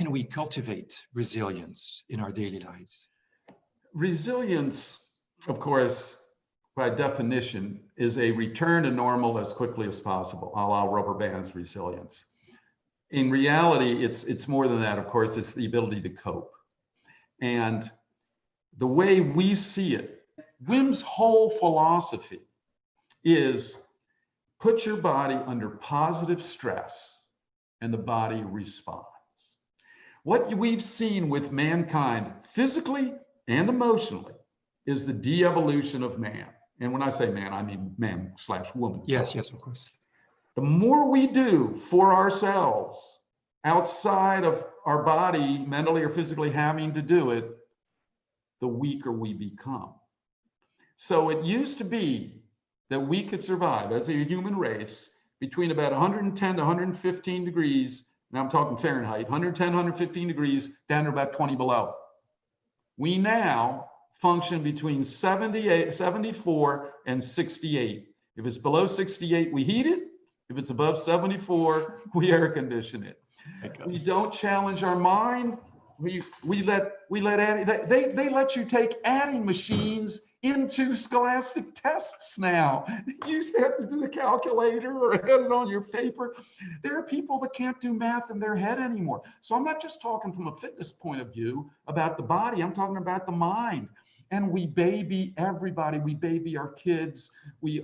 can we cultivate resilience in our daily lives? Resilience, of course, by definition, is a return to normal as quickly as possible, a la rubber bands resilience. In reality, it's more than that, of course. It's the ability to cope. And the way we see it, Wim's whole philosophy is put your body under positive stress and the body responds. What we've seen with mankind physically and emotionally is the de-evolution of man. And when I say man, I mean man/woman. Yes, yes, of course. The more we do for ourselves outside of our body, mentally or physically having to do it, the weaker we become. So it used to be that we could survive as a human race between about 110 to 115 degrees. Now I'm talking Fahrenheit, 110, 115 degrees down to about 20 below. We now function between 74 and 68. If it's below 68, we heat it. If it's above 74, we air condition it. We don't challenge our mind. We let they let you take adding machines into scholastic tests now. You used to have to do a calculator or add it on your paper. There are people that can't do math in their head anymore. So I'm not just talking from a fitness point of view about the body, I'm talking about the mind. And we baby everybody. We baby our kids.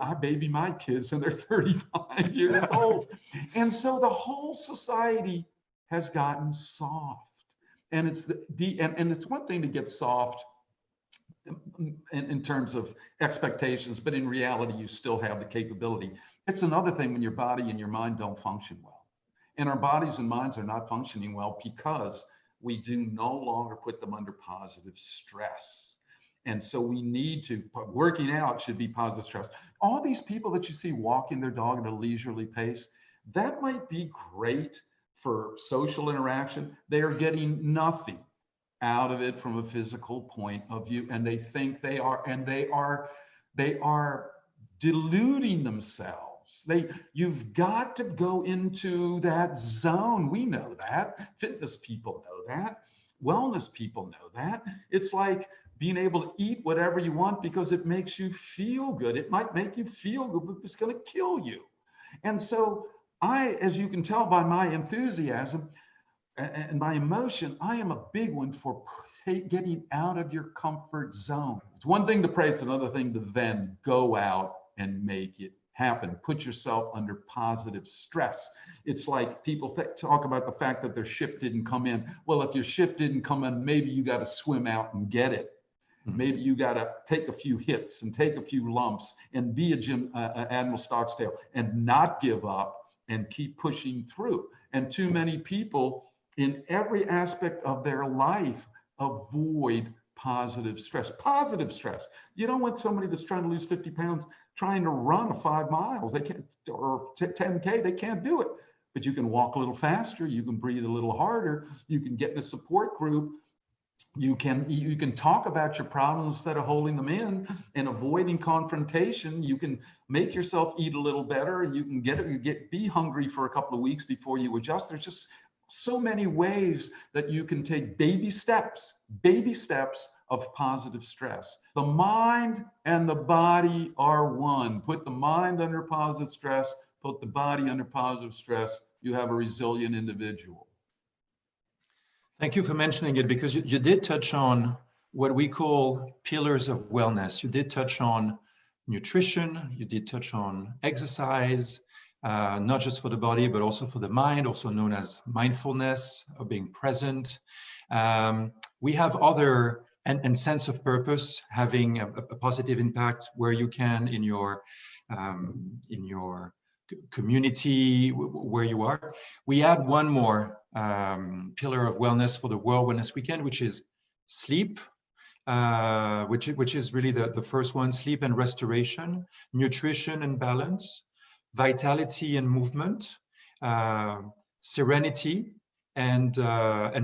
I baby my kids and they're 35 years old. And so the whole society has gotten soft. And it's and it's one thing to get soft in terms of expectations, but in reality, you still have the capability. It's another thing when your body and your mind don't function well. And our bodies and minds are not functioning well because we do no longer put them under positive stress. And so we need to, working out should be positive stress. All these people that you see walking their dog at a leisurely pace, that might be great for social interaction. They are getting nothing out of it from a physical point of view, and they think they are, and they are deluding themselves. You've got to go into that zone. We know that. Fitness people know that. Wellness people know that. It's like being able to eat whatever you want because it makes you feel good. It might make you feel good, but it's going to kill you. And so as you can tell by my enthusiasm and my emotion, I am a big one for getting out of your comfort zone. It's one thing to pray, it's another thing to then go out and make it happen. Put yourself under positive stress. It's like people talk about the fact that their ship didn't come in. Well, if your ship didn't come in, maybe you got to swim out and get it. Maybe you got to take a few hits and take a few lumps and be Admiral Stockdale and not give up and keep pushing through. And too many people in every aspect of their life avoid positive stress. Positive stress. You don't want somebody that's trying to lose 50 pounds trying to run 5 miles. They can't, or 10K, they can't do it. But you can walk a little faster. You can breathe a little harder. You can get in a support group. You can talk about your problems instead of holding them in and avoiding confrontation. You can make yourself eat a little better. You can be hungry for a couple of weeks before you adjust. There's just so many ways that you can take baby steps of positive stress. The mind and the body are one. Put the mind under positive stress, put the body under positive stress. You have a resilient individual. Thank you for mentioning it, because you did touch on what we call pillars of wellness. You did touch on nutrition, you did touch on exercise, not just for the body, but also for the mind, also known as mindfulness, or being present. We have other, and sense of purpose, having a positive impact where you can in your community, where you are. We add one more pillar of wellness for the World Wellness Weekend, which is sleep, which is really the first one: sleep and restoration, nutrition and balance, vitality and movement, serenity and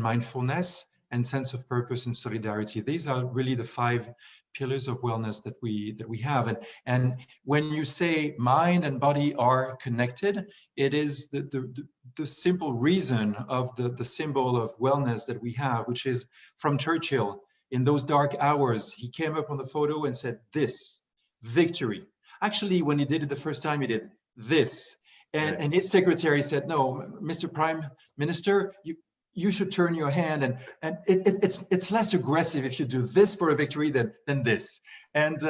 mindfulness, and sense of purpose and solidarity. These are really the 5 pillars of wellness that we have. And when you say mind and body are connected, it is the simple reason of the symbol of wellness that we have, which is from Churchill. In those dark hours, he came up on the photo and said, "This, victory." Actually, when he did it the first time, he did this. And his secretary said, "No, Mr. Prime Minister, you should turn your hand, and it's less aggressive if you do this for a victory than this." And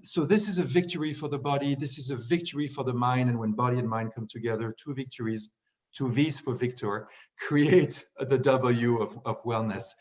so this is a victory for the body. This is a victory for the mind. And when body and mind come together, 2 victories, 2 V's for Victor, create the W of wellness.